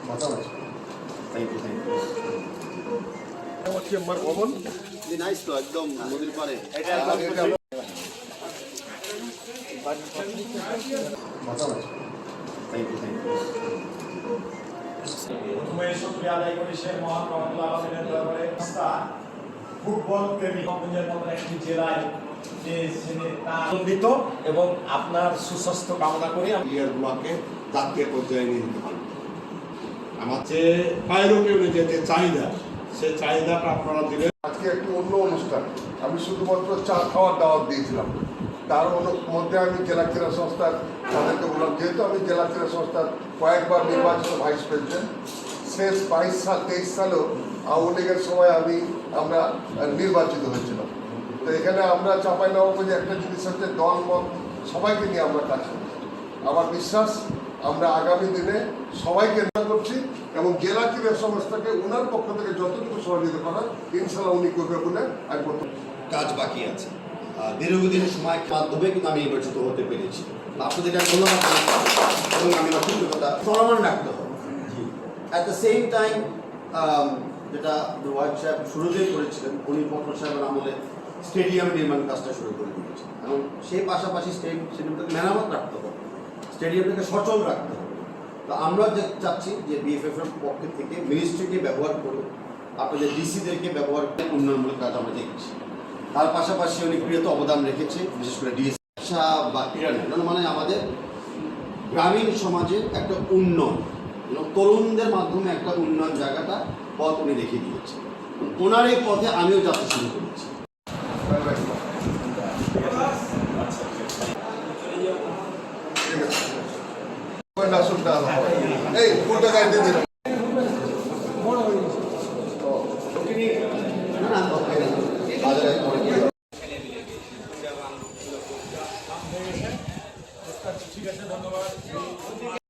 Thank you chamber ভবন nice তো একদম নদীর পাড়ে প্রথমে শুকরিয়া আদায় করি শেখ মোহাম্মদ রহমতুল্লাহ আলমের দরবারে ফুটবল প্রেমী গঞ্জের মতো একটি জেলায় যে আনন্দিত এবং আপনার সুস্বাস্থ্য কামনা করি প্লেয়ারগুলোকে জাতীয় পর্যায়ে নিয়ে যেতে পারবে। আমার যে বাইরেও যে চাহিদা সে চাহিদাটা আপনারা দিলেন। আজকে একটু অন্য অনুষ্ঠান, আমি শুধুমাত্র চা খাওয়ার দাওয়াত দিয়েছিলাম। তার মধ্যে আমি জেলা ক্রীড়া সংস্থার তাদেরকে বললাম, যেহেতু আমি জেলা ক্রীড়া সংস্থার কয়েকবার নির্বাচিত ভাইস প্রেসিডেন্ট, শেষ 22 সালেও আওয়ামী লীগের সময় আমরা নির্বাচিত হয়েছিলাম। তো এখানে আমরা চাঁপাইনবাবগঞ্জে একটা জিনিস হচ্ছে দল মত সবাইকে নিয়ে আমরা কাজ করছি। আমার বিশ্বাস আমরা আগামী দিনে সবাইকে করছি এবং জেলা ক্রীড়া সংস্থাকে ওনার পক্ষ থেকে যতটুকু সহযোগিতা করার ইনশাল্লাহ উনি করবে বলে আমি কাজ বাকি আছে। দীর্ঘদিনের সময় মাধ্যমে কিন্তু আমি নির্বাচিত হতে পেরেছি। আপনাদেরকে আমি ধন্যবাদ এবং আমি কৃতজ্ঞতা চলমান রাখতে হবে। অ্যাট দ্য সেম টাইম যেটা ওয়াহিদ সাহেব শুরুতেই করেছিলেন, উনি পটল সাহেবের আমলে স্টেডিয়াম নির্মাণ কাজটা শুরু করে দিয়েছেন এবং সেই পাশাপাশি স্টেডিয়ামটাকে মেরামত রাখতে হবে, স্টেডিয়ামটাকে সচল রাখতে হবে। তো আমরা যে চাচ্ছি যে বিএফএফ এর পক্ষ থেকে মিনিস্ট্রিকে ব্যবহার করে আপনাদের ডিসিদেরকে ব্যবহার করে উন্নয়নমূলক কাজ আমরা দেখছি। তার পাশাপাশি উনি ক্রীড়াতে অবদান রেখেছে, বিশেষ করে ডিএস বা ক্রীড়া মানে আমাদের গ্রামীণ সমাজের একটা উন্নয়ন, তরুণদের মাধ্যমে একটা উন্নয়ন জায়গাটা পথ উনি দেখিয়ে দিয়েছে। ওনার এই পথে আমিও যাত্রা শুরু করেছি। এই কোনটা গাইতে দিন ঠিক আছে, ধন্যবাদ।